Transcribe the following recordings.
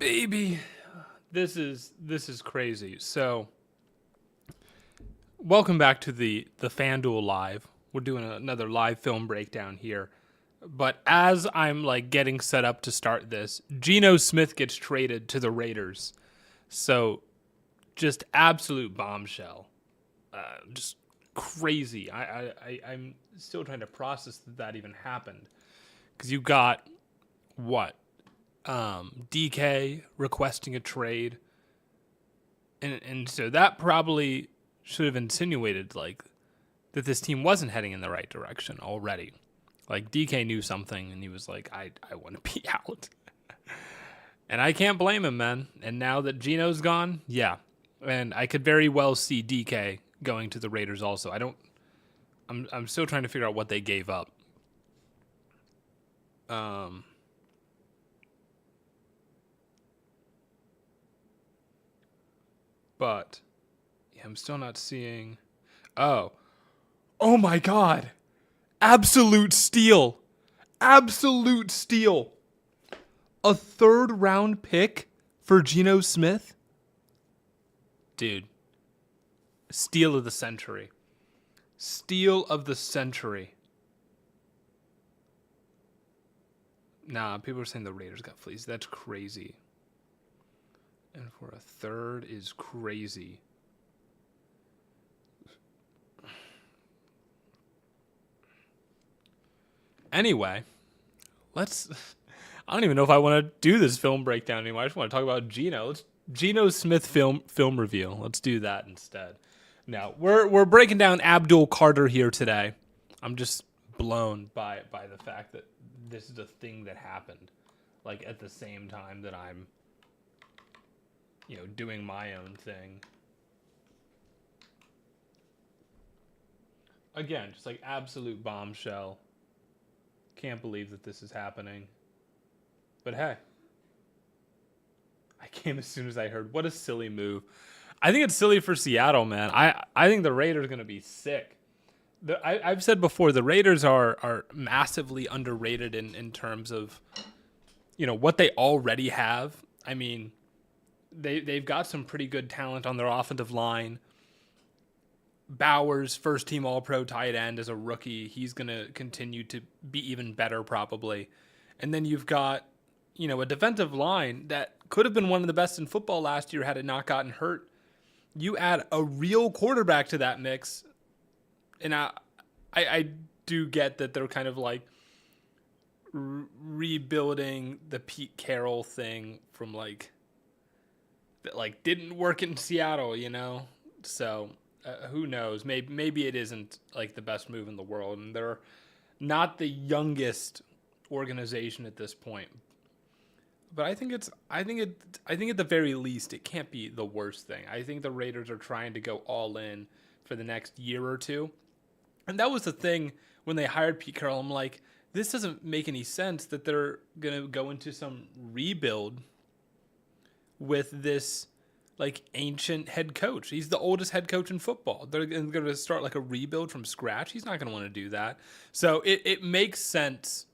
Baby, this is crazy. So, welcome back to the FanDuel Live. We're doing another live film breakdown here. But as I'm like getting set up to start this, Geno Smith gets traded to the Raiders. So, just absolute bombshell. Just crazy. I'm still trying to process that even happened. Because you got what? DK requesting a trade. And so that probably should have insinuated like that this team wasn't heading in the right direction already. Like DK knew something and he was like, I want to be out. And I can't blame him, man. And now that Geno's gone, yeah. And I could very well see DK going to the Raiders also. I'm still trying to figure out what they gave up. But yeah, I'm still not seeing. Oh my God. Absolute steal. Absolute steal. A 3rd round pick for Geno Smith? Dude. Steal of the century. Steal of the century. Nah, people are saying the Raiders got fleeced. That's crazy. And for a 3rd is crazy. Anyway, I don't even know if I want to do this film breakdown anymore. I just want to talk about Geno. Geno Smith film review. Let's do that instead. Now, we're breaking down Abdul Carter here today. I'm just blown by the fact that this is a thing that happened, like at the same time that I'm, doing my own thing. Again, just like absolute bombshell. Can't believe that this is happening. But hey, I came as soon as I heard. What a silly move. I think it's silly for Seattle, man. I think the Raiders are going to be sick. I've said before, the Raiders are massively underrated in terms of, what they already have. I mean, they've got some pretty good talent on their offensive line. Bowers, first-team All-Pro tight end as a rookie. He's going to continue to be even better probably. And then you've got, a defensive line that could have been one of the best in football last year had it not gotten hurt. You add a real quarterback to that mix, and I do get that they're kind of like rebuilding the Pete Carroll thing from that didn't work in Seattle, So who knows? Maybe it isn't like the best move in the world, and they're not the youngest organization at this point. But I think at the very least it can't be the worst thing. I think the Raiders are trying to go all in for the next year or two. And that was the thing when they hired Pete Carroll. I'm like, this doesn't make any sense that they're going to go into some rebuild with this ancient head coach. He's the oldest head coach in football. They're going to start a rebuild from scratch. He's not going to want to do that. So it makes sense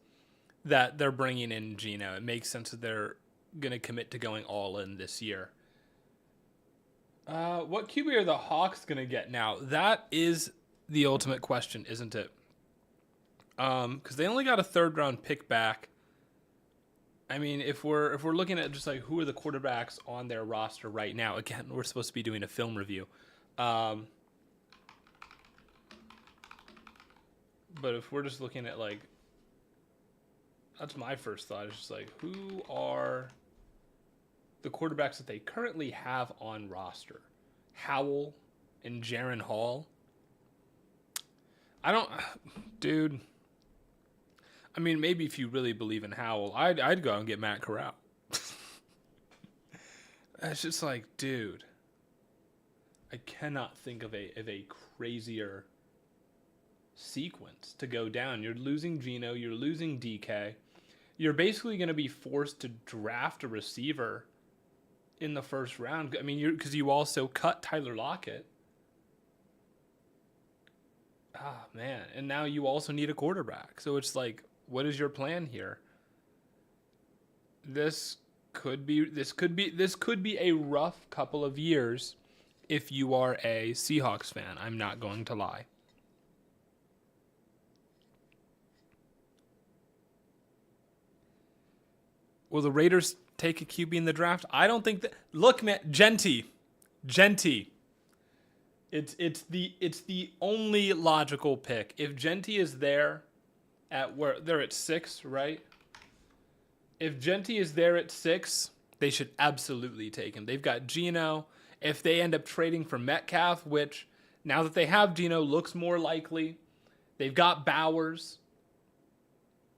that they're bringing in Geno. It makes sense that they're going to commit to going all in this year. What QB are the Hawks going to get now? That is the ultimate question, isn't it? Because they only got a 3rd round pick back. I mean, if we're looking at just who are the quarterbacks on their roster right now, again, we're supposed to be doing a film review. But if we're just looking at that's my first thought. It's just who are the quarterbacks that they currently have on roster? Howell and Jaren Hall. Dude. I mean, maybe if you really believe in Howell, I'd go out and get Matt Corral. It's just dude, I cannot think of a crazier sequence to go down. You're losing Geno, you're losing DK. You're basically going to be forced to draft a receiver in the 1st round. I mean, because you also cut Tyler Lockett. Man. And now you also need a quarterback. So it's what is your plan here? This This could be a rough couple of years if you are a Seahawks fan. I'm not going to lie. Will the Raiders take a QB in the draft? I don't think that. Look, man, Genty. It's the only logical pick. If Genty is there at where they're at 6, right? If Genty is there at 6, they should absolutely take him. They've got Geno. If they end up trading for Metcalf, which now that they have Geno looks more likely, they've got Bowers.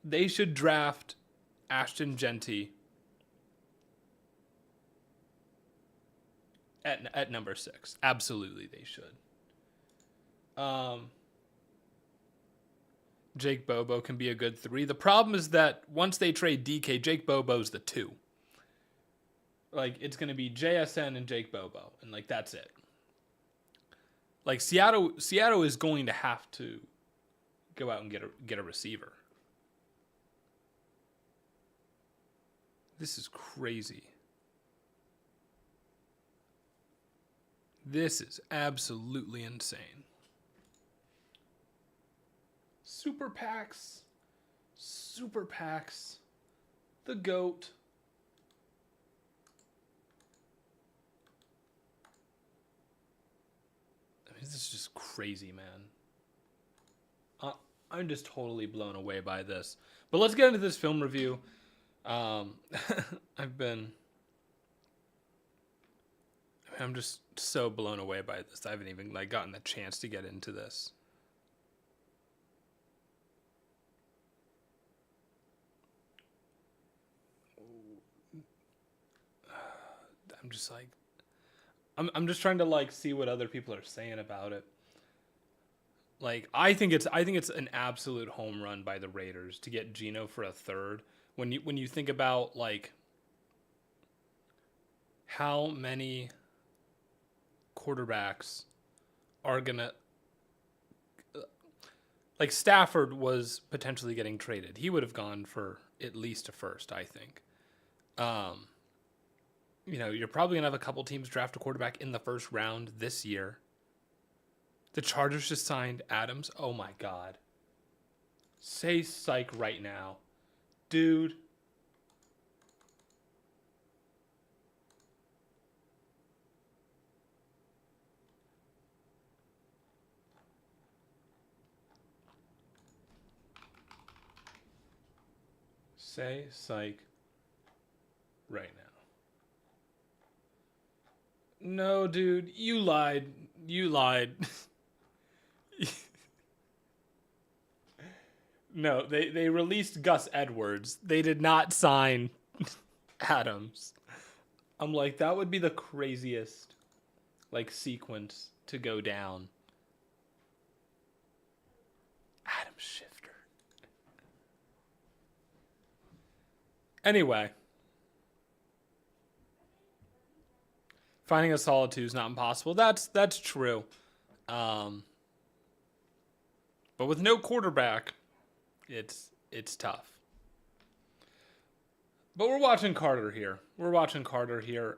They should draft Ashton Genty at number 6. Absolutely, they should. Jake Bobo can be a good 3. The problem is that once they trade DK, Jake Bobo's the 2. Like, it's going to be JSN and Jake Bobo, and, like, that's it. Like, Seattle is going to have to go out and get a receiver. This is crazy. This is absolutely insane. Super PAX. The GOAT. I mean, this is just crazy, man. I'm just totally blown away by this. But let's get into this film review. I'm just so blown away by this. I haven't even gotten the chance to get into this. I'm just trying to see what other people are saying about it. I think it's an absolute home run by the Raiders to get Geno for a 3rd. When you think about how many quarterbacks are gonna Stafford was potentially getting traded. He would have gone for at least a 1st, I think. You're probably gonna have a couple teams draft a quarterback in the 1st round this year. The Chargers just signed Adams. Oh my God. Say psych right now. Dude. Say psych right now. No, dude, you lied. No, they released Gus Edwards. They did not sign Adams. I'm that would be the craziest sequence to go down. Adam Shifter. Anyway. Finding a solid 2 is not impossible. That's true. But with no quarterback, it's tough. But we're watching Carter here.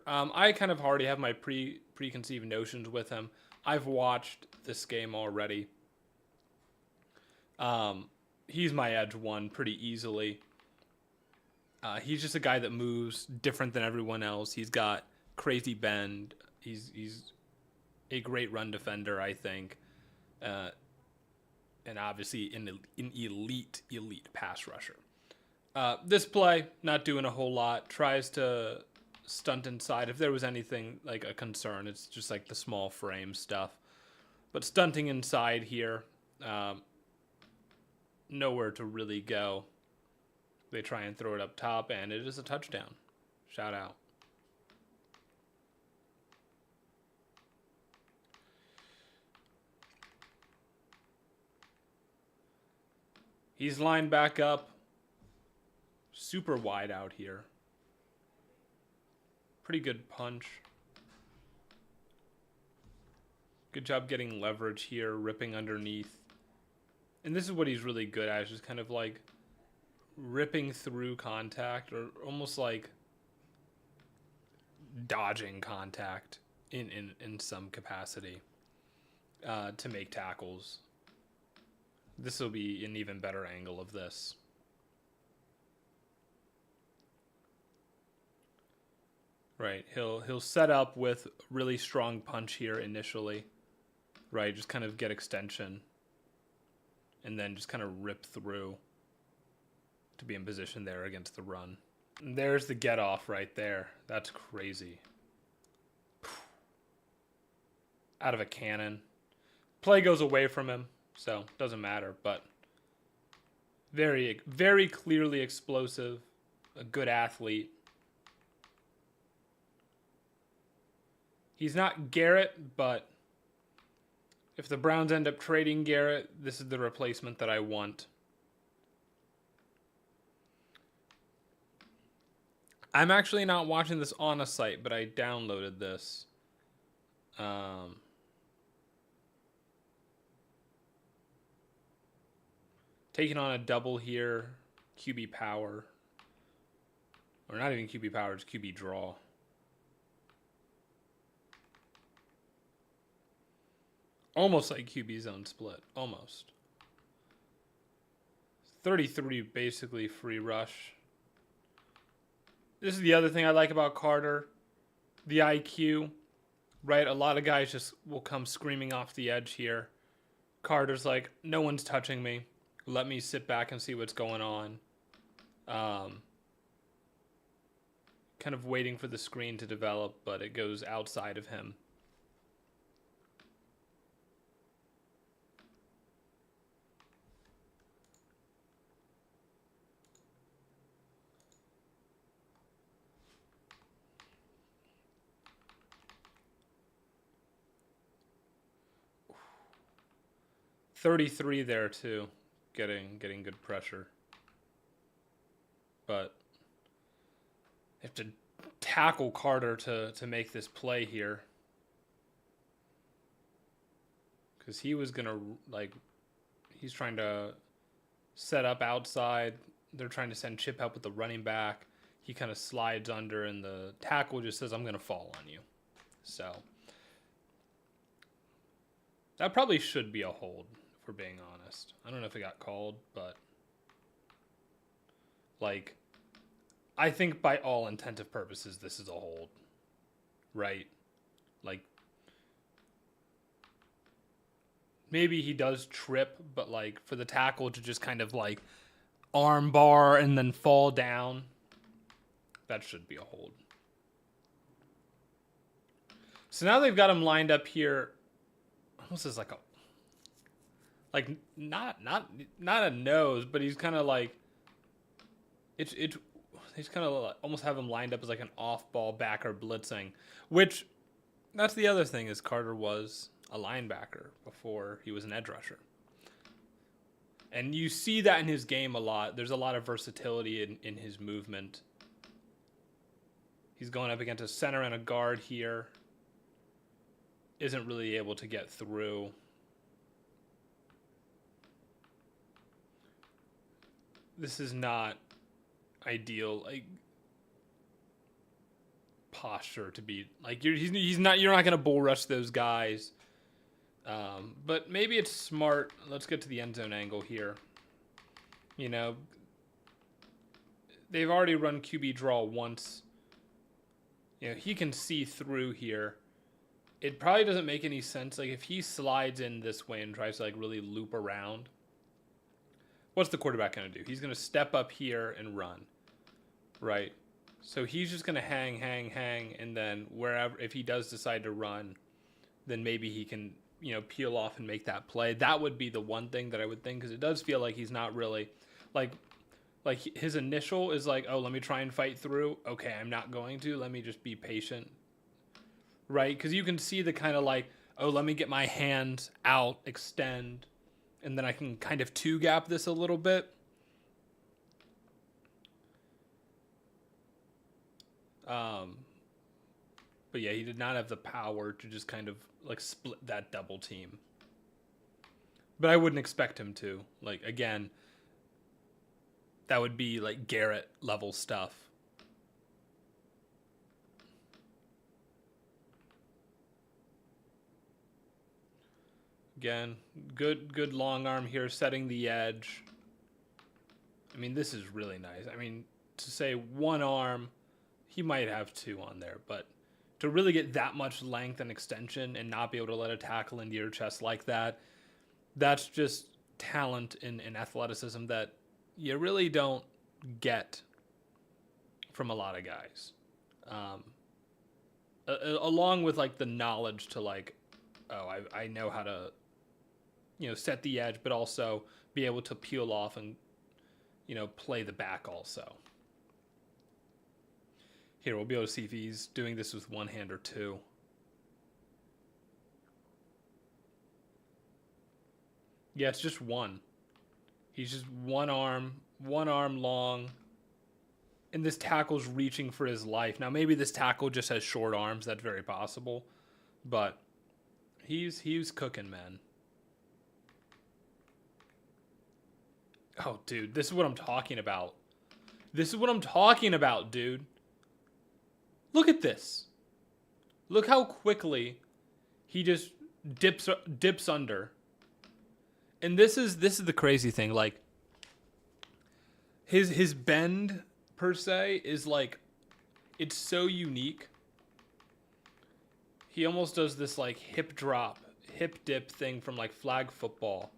I kind of already have my preconceived notions with him. I've watched this game already. He's my edge 1 pretty easily. He's just a guy that moves different than everyone else. He's got crazy bend. He's a great run defender, I think, and obviously an elite pass rusher. This play, not doing a whole lot. Tries to stunt inside. If there was anything a concern, it's just the small frame stuff. But stunting inside here, nowhere to really go. They try and throw it up top, and it is a touchdown. Shout out. He's lined back up. Super wide out here. Pretty good punch. Good job getting leverage here, ripping underneath. And this is what he's really good at, just kind of ripping through contact, or almost dodging contact in some capacity to make tackles. This will be an even better angle of this. Right, he'll set up with really strong punch here initially. Right, just kind of get extension. And then just kind of rip through to be in position there against the run. And there's the get off right there. That's crazy. Out of a cannon. Play goes away from him, so doesn't matter, but very, very clearly explosive. A good athlete. He's not Garrett, but if the Browns end up trading Garrett, this is the replacement that I want. I'm actually not watching this on a site, but I downloaded this. Taking on a double here. QB power. Or not even QB power, it's QB draw. Almost like QB zone split. Almost. 33 basically free rush. This is the other thing I like about Carter. The IQ. Right? A lot of guys just will come screaming off the edge here. Carter's like, no one's touching me. Let me sit back and see what's going on. Kind of waiting for the screen to develop, but it goes outside of him. .33 there too, getting good pressure. But I have to tackle Carter to make this play here. Because he was going to, like, he's trying to set up outside. They're trying to send Chip help with the running back. He kind of slides under, and the tackle just says, I'm going to fall on you. So that probably should be a hold, if we're being honest. I don't know if it got called, but like, I think by all intensive purposes, this is a hold, right? Like, maybe he does trip, but like for the tackle to just kind of like arm bar and then fall down, that should be a hold. So now they've got him lined up here. Almost as like a, like not a nose, but he's kind of like, he's kind of almost have him lined up as like an off-ball backer blitzing, which that's the other thing is Carter was a linebacker before he was an edge rusher. And you see that in his game a lot. There's a lot of versatility in his movement. He's going up against a center and a guard here. Isn't really able to get through. This is not ideal, like, posture to be like you're not gonna bull rush those guys, but maybe it's smart. Let's get to the end zone angle here. You know, they've already run QB draw once. You know, he can see through here. It probably doesn't make any sense, like if he slides in this way and tries to like really loop around, what's the quarterback going to do? He's going to step up here and run, right? So he's just going to hang, and then wherever, if he does decide to run, then maybe he can, you know, peel off and make that play. That would be the one thing that I would think, because it does feel like he's not really, like his initial is like, oh, let me try and fight through. Okay, I'm not going to. Let me just be patient, right? Because you can see the kind of like, oh, let me get my hands out, extend, and then I can kind of two-gap this a little bit. But yeah, he did not have the power to just kind of like split that double team. But I wouldn't expect him to. Like, again, that would be like Garrett level stuff. Again, good long arm here, setting the edge. I mean, this is really nice. I mean, to say one arm, he might have two on there, but to really get that much length and extension and not be able to let a tackle into your chest like that, that's just talent and athleticism that you really don't get from a lot of guys. Along with like the knowledge to like, oh, I know how to, set the edge, but also be able to peel off and, play the back also. Here, we'll be able to see if he's doing this with one hand or two. Yeah, it's just one. He's just one arm long. And this tackle's reaching for his life. Now, maybe this tackle just has short arms. That's very possible. But he's cooking, man. Oh, dude, this is what I'm talking about. This is what I'm talking about, dude. Look at this. Look how quickly he just dips under. And this is the crazy thing. Like his bend per se is like, it's so unique. He almost does this like hip dip thing from like flag football,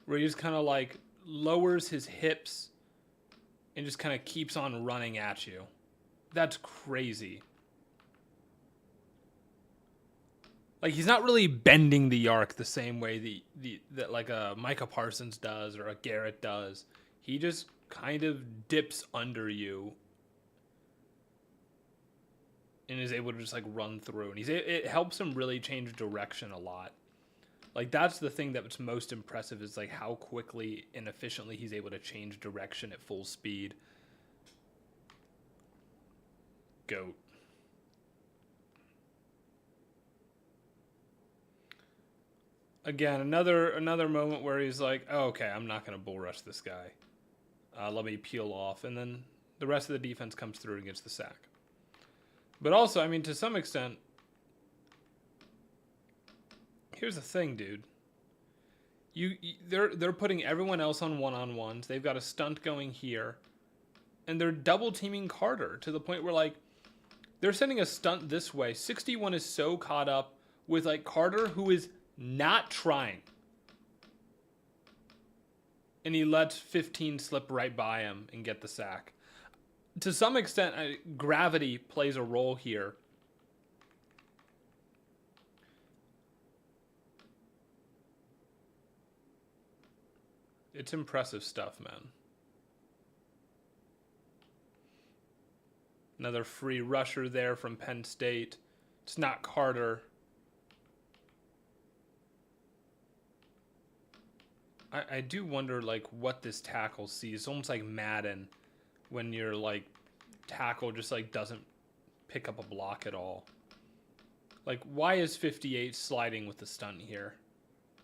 where he just kind of like lowers his hips and just kind of keeps on running at you. That's crazy. Like, he's not really bending the arc the same way that like a Micah Parsons does or a Garrett does. He just kind of dips under you and is able to just like run through. And it helps him really change direction a lot. Like, that's the thing that's most impressive, is like how quickly and efficiently he's able to change direction at full speed. Goat. Again, another moment where he's like, oh, okay, I'm not going to bull rush this guy. Let me peel off. And then the rest of the defense comes through and gets the sack. But also, I mean, to some extent, here's the thing, dude. They're putting everyone else on one-on-ones. They've got a stunt going here. And they're double teaming Carter to the point where, like, they're sending a stunt this way. 61 is so caught up with, like, Carter, who is not trying. And he lets 15 slip right by him and get the sack. To some extent, gravity plays a role here. It's impressive stuff, man. Another free rusher there from Penn State. It's not Carter. I do wonder, like, what this tackle sees. It's almost like Madden, when your, like, tackle just, like, doesn't pick up a block at all. Like, why is 58 sliding with the stunt here,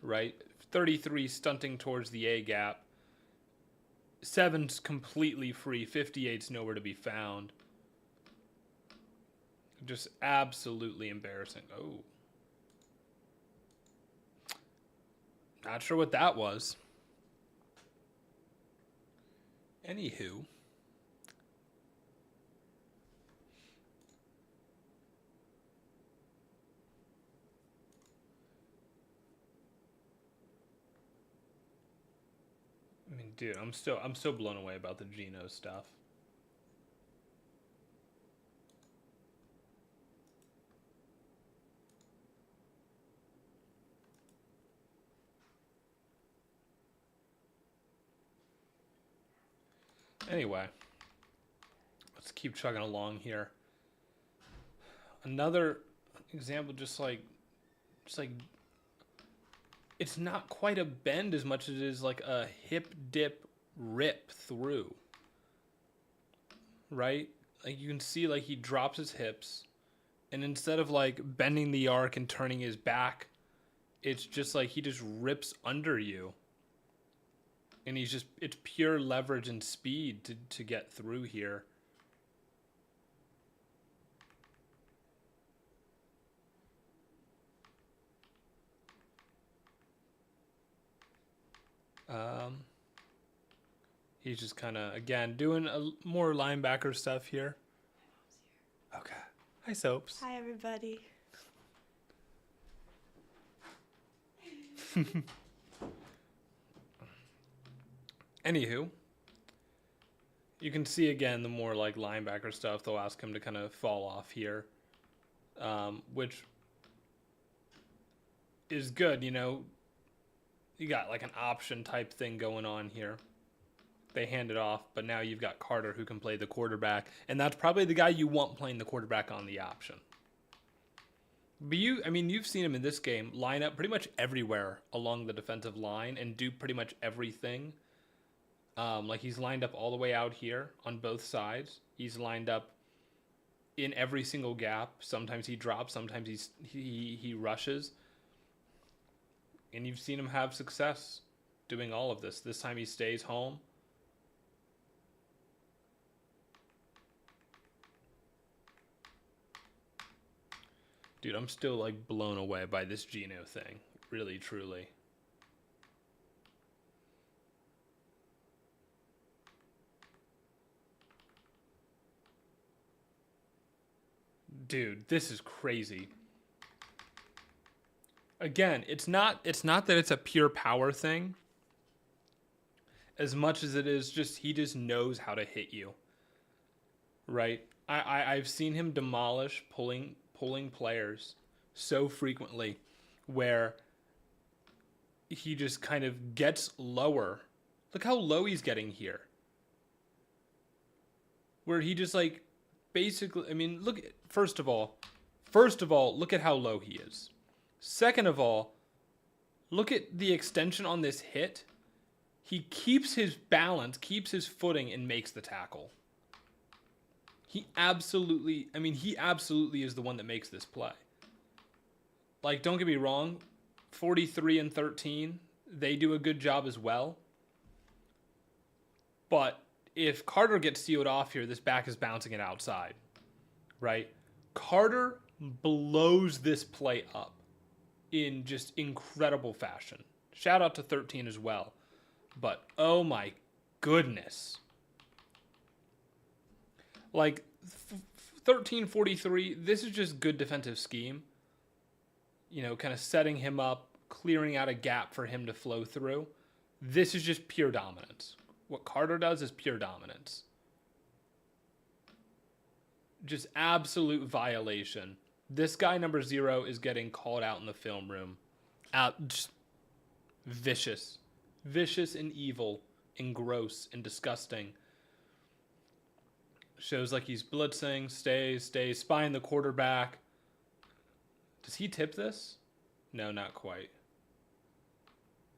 right? 33 stunting towards the A gap. 7's completely free. 58's nowhere to be found. Just absolutely embarrassing. Oh. Not sure what that was. Anywho. I mean, dude, I'm so blown away about the Geno stuff. Anyway, let's keep chugging along here. Another example, just like it's not quite a bend as much as it is like a hip dip rip through. Right? Like, you can see, like, he drops his hips, and instead of like bending the arc and turning his back, it's just like he just rips under you. And it's pure leverage and speed to get through here. Um, he's just kind of, again, doing more linebacker stuff here. Okay. Hi, Soaps. Hi, everybody. Anywho, you can see again the more like linebacker stuff. They'll ask him to kind of fall off here, which is good. You know, you got like an option type thing going on here. They hand it off, but now you've got Carter who can play the quarterback, and that's probably the guy you want playing the quarterback on the option. But you've seen him in this game line up pretty much everywhere along the defensive line and do pretty much everything. Like he's lined up all the way out here on both sides. He's lined up in every single gap. Sometimes he drops, sometimes he rushes. And you've seen him have success doing all of this. This time he stays home. Dude, I'm still like blown away by this Geno thing. Really, truly. Dude, this is crazy. Again, it's not that it's a pure power thing as much as it is just he just knows how to hit you. Right? I've seen him demolish pulling players so frequently where he just kind of gets lower. Look how low he's getting here. Where he just like basically, I mean, look, first of all, look at how low he is. Second of all, look at the extension on this hit. He keeps his balance, keeps his footing, and makes the tackle. He absolutely is the one that makes this play. Like, don't get me wrong, 43 and 13, they do a good job as well. But if Carter gets sealed off here, this back is bouncing it outside, right? Carter blows this play up in just incredible fashion. Shout out to 13 as well. But, oh my goodness. Like, 13-43, this is just good defensive scheme. You know, kind of setting him up, clearing out a gap for him to flow through. This is just pure dominance. What Carter does is pure dominance. Just absolute violation. This guy, number 0, is getting called out in the film room. Just vicious. Vicious and evil and gross and disgusting. Shows like he's blitzing, stays, spying the quarterback. Does he tip this? No, not quite.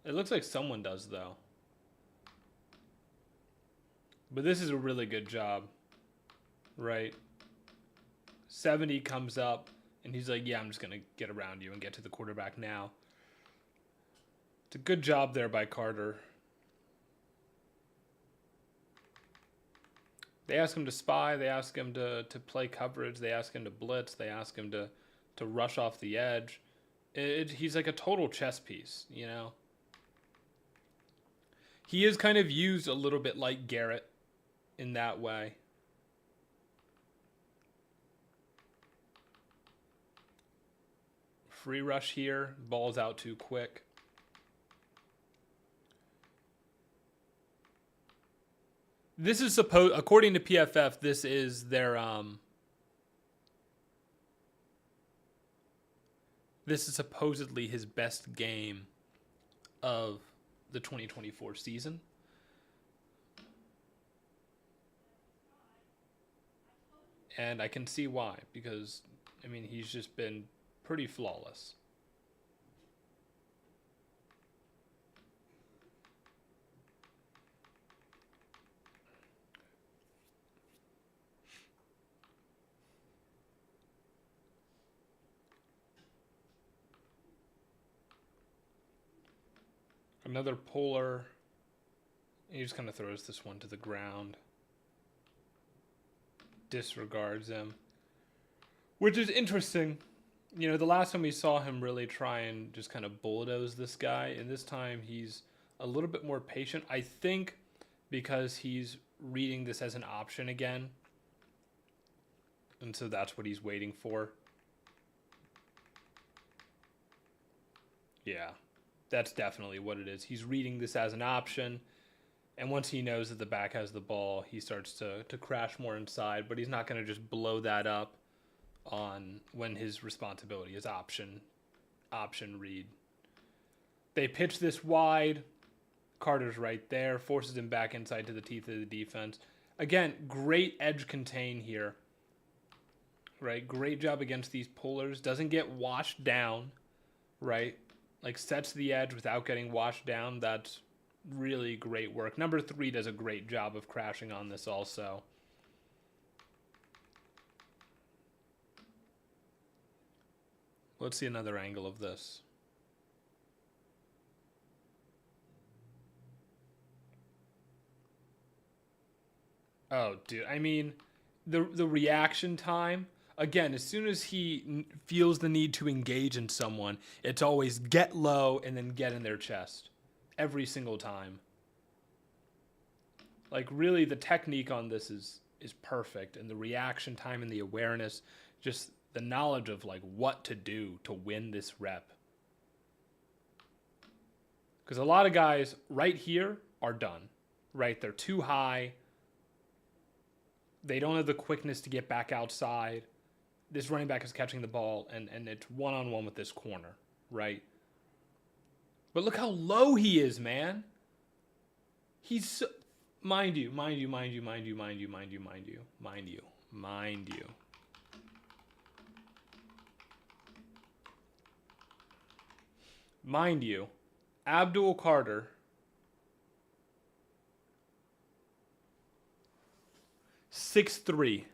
It looks like someone does, though. But this is a really good job, right? 70 comes up, and he's like, yeah, I'm just going to get around you and get to the quarterback now. It's a good job there by Carter. They ask him to spy. They ask him to play coverage. They ask him to blitz. They ask him to rush off the edge. He's like a total chess piece, you know? He is kind of used a little bit like Garrett in that way. Free rush here. Ball's out too quick. This is according to PFF, this is their this is supposedly his best game of the 2024 season. And I can see why, because I mean, he's just been pretty flawless. Another puller. He just kind of throws this one to the ground. Disregards him. Which is interesting. You know, the last time we saw him really try and just kind of bulldoze this guy, and this time he's a little bit more patient. I think because he's reading this as an option again. And so that's what he's waiting for. Yeah, that's definitely what it is. He's reading this as an option. And once he knows that the back has the ball, he starts to crash more inside. But he's not going to just blow that up on when his responsibility is option read. They pitch this wide. Carter's right there, forces him back inside to the teeth of the defense. Again, great edge contain here. Right? Great job against these pullers. Doesn't get washed down. Right? Like sets the edge without getting washed down. That's really great work. Number 3 does a great job of crashing on this also. Let's see another angle of this. Oh, dude. I mean, the reaction time, again, as soon as he feels the need to engage in someone, it's always get low and then get in their chest. Every single time. Like, really, the technique on this is perfect. And the reaction time and the awareness, just the knowledge of, like, what to do to win this rep. Because a lot of guys right here are done. Right? They're too high. They don't have the quickness to get back outside. This running back is catching the ball, and it's one-on-one with this corner, right? But look how low he is, man. He's so, mind you. Mind you, Abdul Carter, 6'3",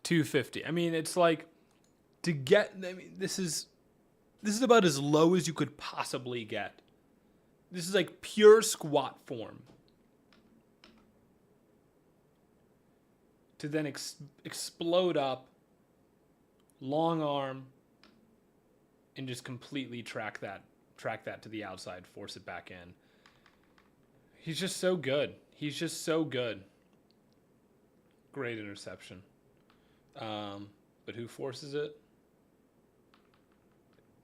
250. I mean, it's like to get. I mean, this is about as low as you could possibly get. This is like pure squat form. To then explode up, long arm, and just completely track that to the outside, force it back in. He's just so good. Great interception. But who forces it?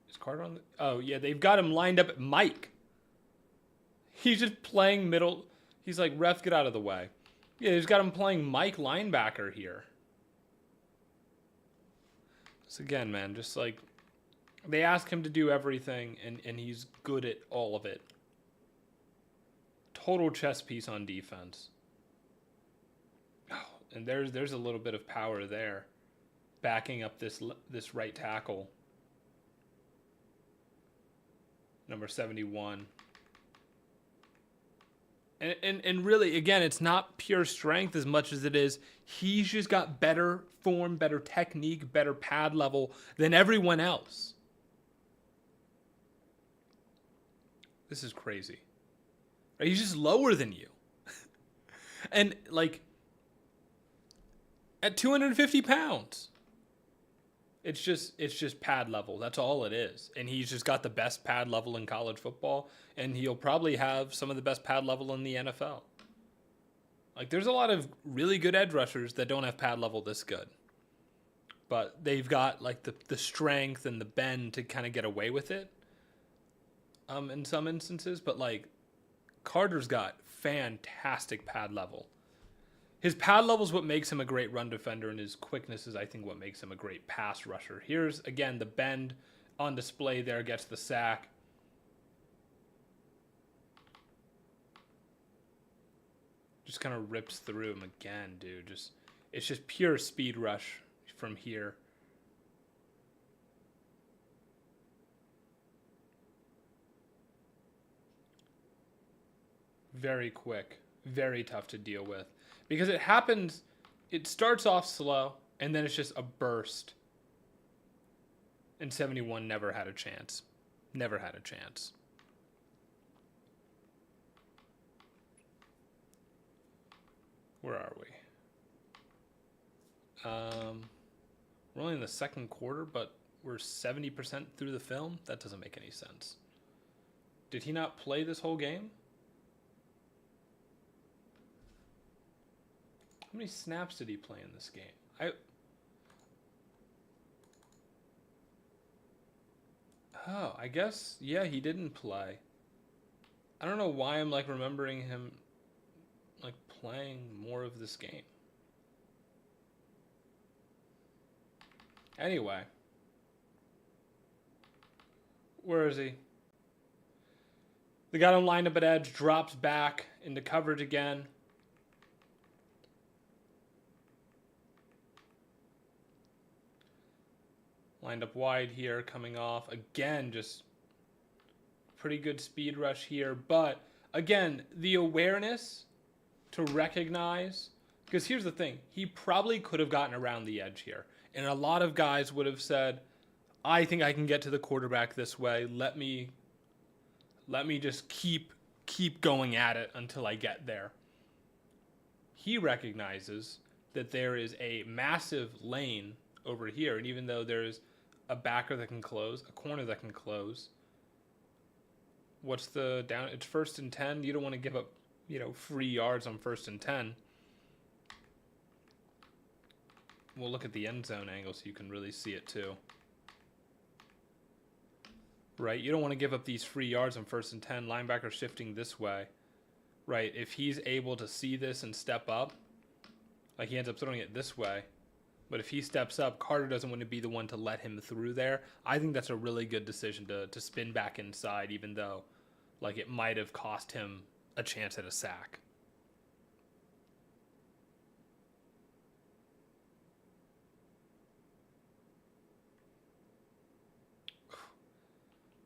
Is Carter on the... Oh, yeah, they've got him lined up at Mike. He's just playing middle. He's like, ref, get out of the way. Yeah, they've got him playing Mike linebacker here. So again, man, just like... They ask him to do everything, and he's good at all of it. Total chess piece on defense. And there's a little bit of power there, backing up this right tackle, number 71. And really, again, it's not pure strength as much as it is he's just got better form, better technique, better pad level than everyone else. This is crazy. He's just lower than you. And like, at 250 pounds, it's just pad level. That's all it is. And he's just got the best pad level in college football, and he'll probably have some of the best pad level in the NFL. Like, there's a lot of really good edge rushers that don't have pad level this good, but they've got like the strength and the bend to kind of get away with it. In some instances, but like Carter's got fantastic pad level. His pad level is what makes him a great run defender, and his quickness is, I think, what makes him a great pass rusher. Here's, again, the bend on display there, gets the sack. Just kind of rips through him again, dude. It's just pure speed rush from here. Very quick, very tough to deal with. Because it starts off slow, and then it's just a burst. And 71 never had a chance. Where are we? We're only in the second quarter, but we're 70% through the film? That doesn't make any sense. Did he not play this whole game? How many snaps did he play in this game? Oh, I guess, yeah, he didn't play. I don't know why I'm, like, remembering him, like, playing more of this game. Anyway. Where is he? They got him lined up at edge, drops back into coverage again. Lined up wide here, coming off. Again, just pretty good speed rush here. But, again, the awareness to recognize... Because here's the thing. He probably could have gotten around the edge here. And a lot of guys would have said, I think I can get to the quarterback this way. Let me just keep going at it until I get there. He recognizes that there is a massive lane over here. And even though there's a backer that can close, a corner that can close, what's the down? It's 1st and 10. You don't want to give up, free yards on 1st and 10. We'll look at the end zone angle so you can really see it too. Right? You don't want to give up these free yards on 1st and 10. Linebacker shifting this way. Right? If he's able to see this and step up, like he ends up throwing it this way. But if he steps up, Carter doesn't want to be the one to let him through there. I think that's a really good decision to spin back inside, even though, like, it might have cost him a chance at a sack.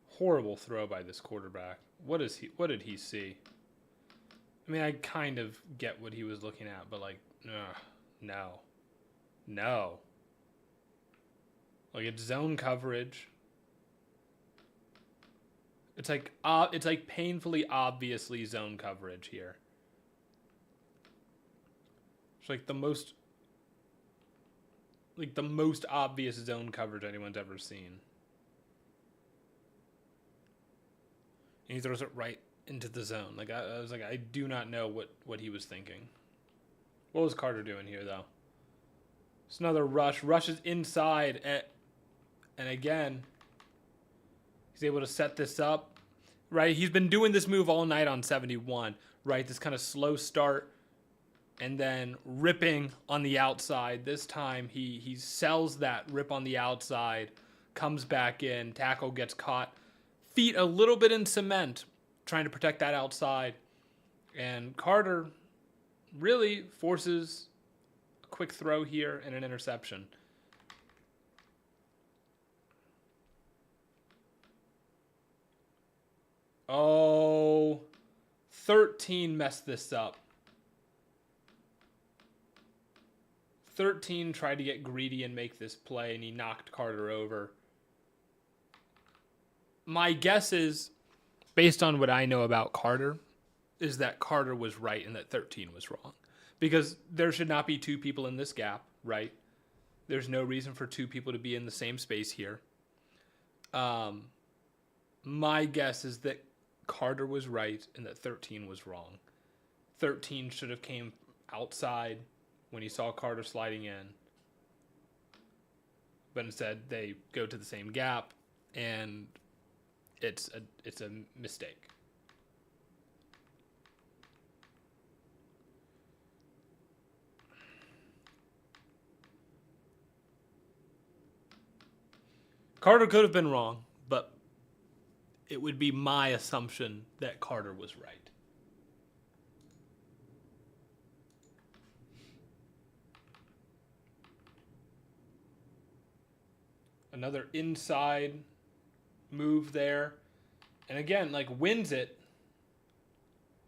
Horrible throw by this quarterback. What did he see? I mean, I kind of get what he was looking at, but, like, no. No. Like, it's zone coverage. It's like painfully obviously zone coverage here. It's like the most obvious zone coverage anyone's ever seen. And he throws it right into the zone. Like, I was like, I do not know what he was thinking. What was Carter doing here, though? It's another rush. Rushes inside. And again, he's able to set this up. Right? He's been doing this move all night on 71. Right? This kind of slow start. And then ripping on the outside. This time he sells that rip on the outside. Comes back in. Tackle gets caught. Feet a little bit in cement. Trying to protect that outside. And Carter really forces a quick throw here and an interception. Oh, 13 messed this up. 13 tried to get greedy and make this play, and he knocked Carter over. My guess is, based on what I know about Carter, is that Carter was right and that 13 was wrong. Because there should not be two people in this gap, right? There's no reason for two people to be in the same space here. My guess is that Carter was right and that 13 was wrong. 13 should have came outside when he saw Carter sliding in. But instead, they go to the same gap, and it's a mistake. Carter could have been wrong, but it would be my assumption that Carter was right. Another inside move there. And again, like, wins it.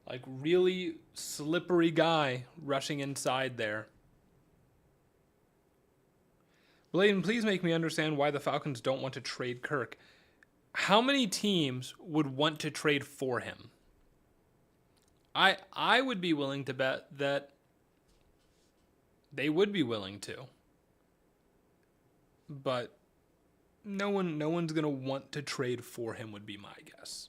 Like, really slippery guy rushing inside there. Blaiden, please make me understand why the Falcons don't want to trade Kirk. How many teams would want to trade for him? I would be willing to bet that they would be willing to. But no one's going to want to trade for him would be my guess.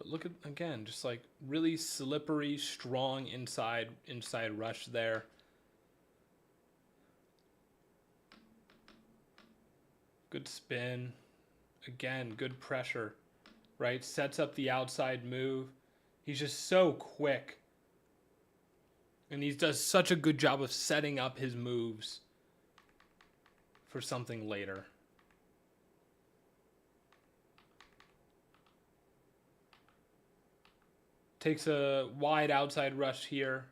But look at, again, just like really slippery, strong inside rush there. Good spin. Again, good pressure, right? Sets up the outside move. He's just so quick. And he does such a good job of setting up his moves for something later. Takes a wide outside rush here.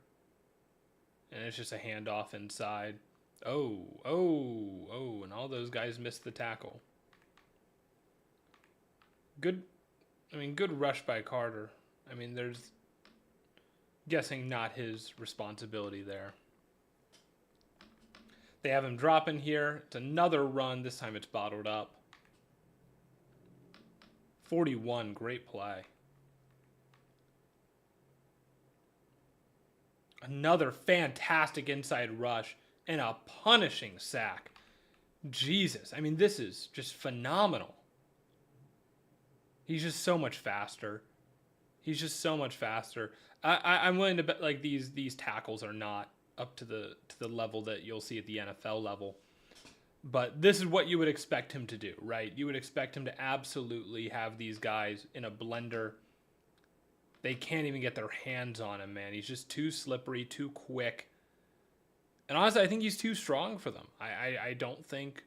And it's just a handoff inside. Oh, and all those guys missed the tackle. Good rush by Carter. I mean, there's guessing not his responsibility there. They have him dropping here. It's another run. This time it's bottled up. 41, great play. Another fantastic inside rush and a punishing sack. Jesus, I mean, this is just phenomenal. He's just so much faster. I'm willing to bet like these tackles are not up to the level that you'll see at the NFL level. But this is what you would expect him to do, right? You would expect him to absolutely have these guys in a blender. They can't even get their hands on him, man. He's just too slippery, too quick. And honestly, I think he's too strong for them. I don't think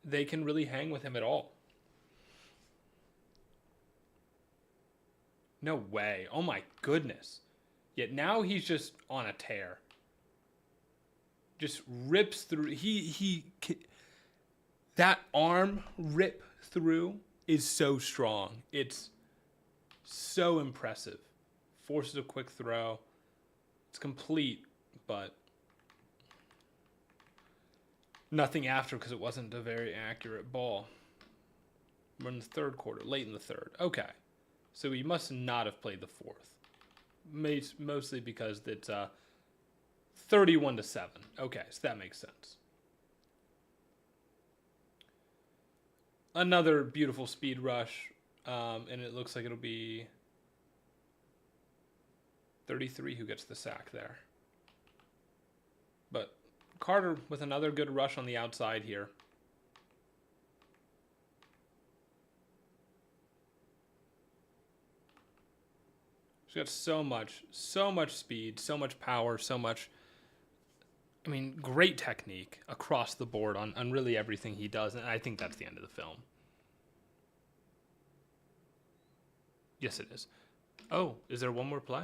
they can really hang with him at all. No way. Oh my goodness. Yet now he's just on a tear. Just rips through. That arm rip through is so strong. It's so impressive. Forces a quick throw. It's complete, but nothing after because it wasn't a very accurate ball. We're in the third quarter, late in the third. Okay. So he must not have played the fourth. Mostly because it's 31-7. Okay, so that makes sense. Another beautiful speed rush. And it looks like it'll be 33 who gets the sack there. But Carter with another good rush on the outside here. She's got so much speed, so much power, great technique across the board on really everything he does. And I think that's the end of the film. Yes, it is. Oh, is there one more play?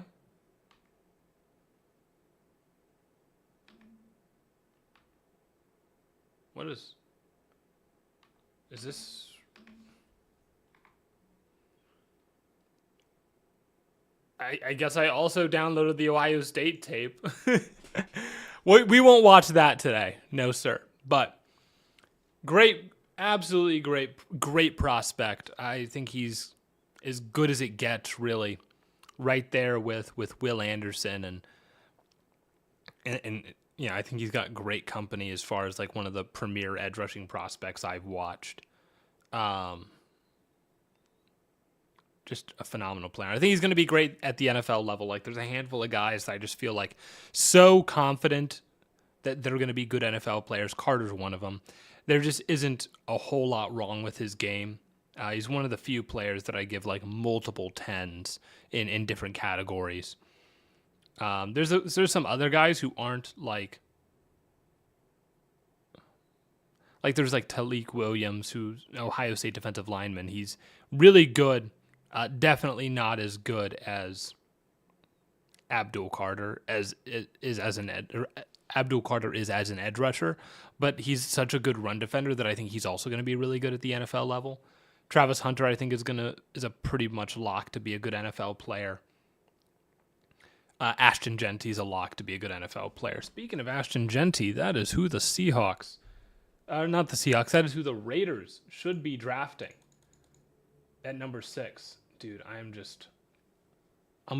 What is this? I guess I also downloaded the Ohio State tape. We won't watch that today. No, sir. But great, absolutely great prospect. I think he's as good as it gets, really, right there with Will Anderson. And I think he's got great company as far as like one of the premier edge rushing prospects I've watched. Just a phenomenal player. I think he's going to be great at the NFL level. Like, there's a handful of guys that I just feel like so confident that they're going to be good NFL players. Carter's one of them. There just isn't a whole lot wrong with his game. He's one of the few players that I give like multiple 10s in different categories. There's some other guys who aren't like there's like Talik Williams, who's an Ohio State defensive lineman. He's really good. Definitely not as good as Abdul Carter Abdul Carter is as an edge rusher, but he's such a good run defender that I think he's also going to be really good at the NFL level. Travis Hunter, I think, is a pretty much lock to be a good NFL player. Ashton Genty's a lock to be a good NFL player. Speaking of Ashton Genty, that is who the Seahawks, not the Seahawks, that is who the Raiders should be drafting at number 6. Dude, I'm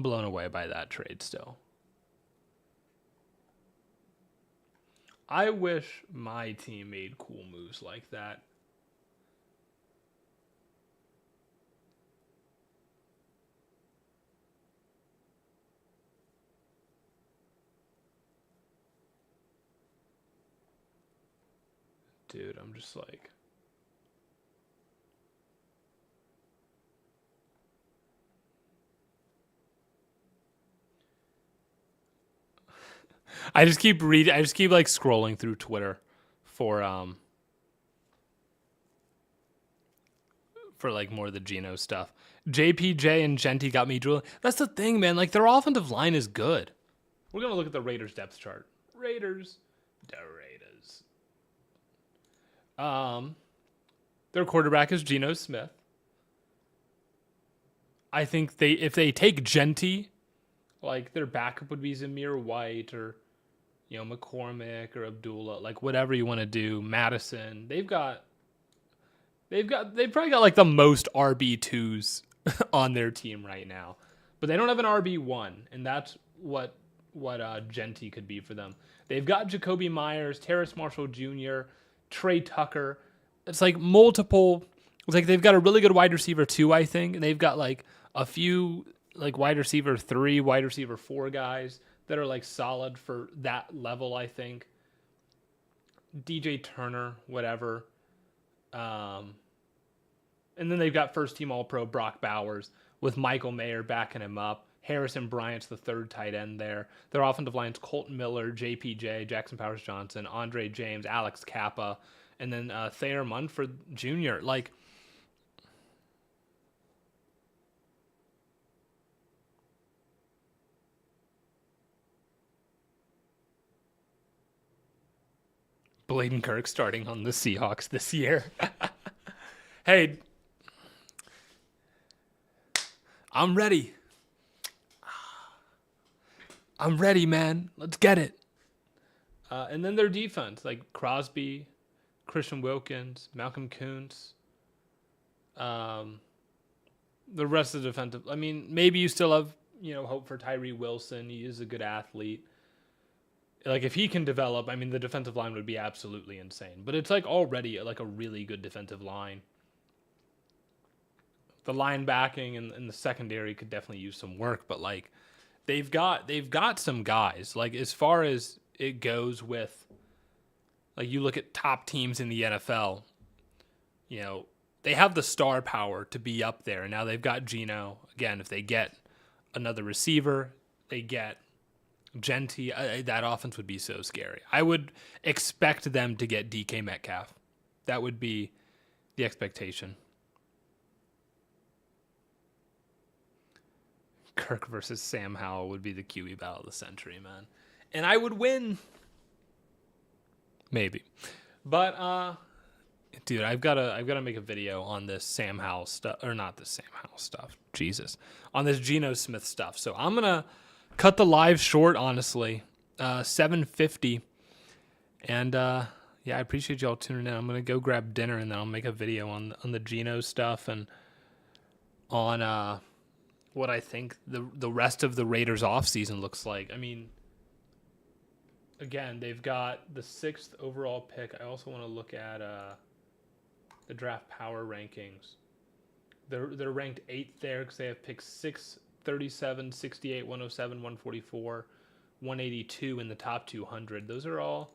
blown away by that trade still. I wish my team made cool moves like that. dude. I'm just like... I just keep like scrolling through Twitter for like more of the Geno stuff. JPJ and Genty got me drooling. That's the thing, man. Like, their offensive line is good. We're gonna look at the Raiders depth chart. Raiders. Their quarterback is Geno Smith. I think if they take Genty, like, their backup would be Zamir White or, you know, McCormick or Abdullah, like, whatever you want to do. Madison. They've probably got like the most RB2s on their team right now, but they don't have an RB1, and that's what Genty could be for them. They've got Jacoby Myers, Terrace Marshall Jr., Trey Tucker. It's like multiple. It's like they've got a really good wide receiver 2, I think, and they've got like a few like wide receiver 3, wide receiver 4 guys that are like solid for that level, I think. DJ Turner, whatever. And then they've got first team All-Pro Brock Bowers with Michael Mayer backing him up. Harrison Bryant's the third tight end there. Their offensive line's Colton Miller, JPJ, Jackson Powers Johnson, Andre James, Alex Kappa, and then Thayer Munford Jr. Like, Blaiden Kirk starting on the Seahawks this year. Hey, I'm ready. I'm ready, man. Let's get it. And then their defense, like Crosby, Christian Wilkins, Malcolm Kuntz. The rest of the defensive, I mean, maybe you still have, you know, hope for Tyree Wilson. He is a good athlete. Like, if he can develop, I mean, the defensive line would be absolutely insane. But it's like already like a really good defensive line. The linebacking and the secondary could definitely use some work, but like they've got some guys. Like, as far as it goes with, like, you look at top teams in the NFL, you know, they have the star power to be up there. And now they've got Geno. Again, if they get another receiver, they get Genty, that offense would be so scary. I would expect them to get DK Metcalf. That would be the expectation. Kirk versus Sam Howell would be the QB battle of the century, man. And I would win. Maybe. But dude, I've got to make a video on this Sam Howell stuff, or not this Sam Howell stuff. Jesus. On this Geno Smith stuff. So I'm going to cut the live short, honestly. 7:50. And yeah, I appreciate y'all tuning in. I'm going to go grab dinner, and then I'll make a video on the Geno stuff and on what I think the rest of the Raiders offseason looks like. I mean, again, they've got the 6th overall pick. I also want to look at the draft power rankings. They're ranked 8th there because they have picks 6, 37, 68, 107, 144, 182 in the top 200. Those are all,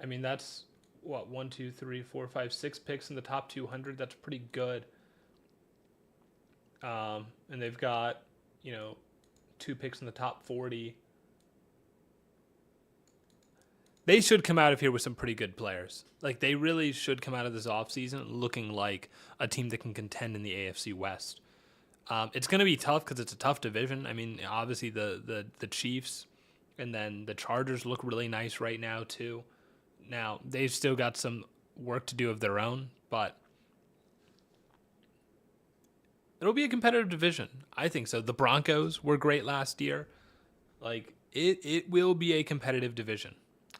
I mean, that's what, 1, 2, 3, 4, 5, 6 picks in the top 200. That's pretty good. And they've got, you know, 2 picks in the top 40. They should come out of here with some pretty good players. Like, they really should come out of this offseason looking like a team that can contend in the AFC West. It's going to be tough because it's a tough division. I mean, obviously the Chiefs and then the Chargers look really nice right now too. Now, they've still got some work to do of their own, but it'll be a competitive division. I think so. The Broncos were great last year. Like, it will be a competitive division.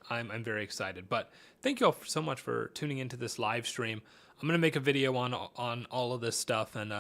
I'm very excited. But thank you all so much for tuning into this live stream. I'm going to make a video on all of this stuff, and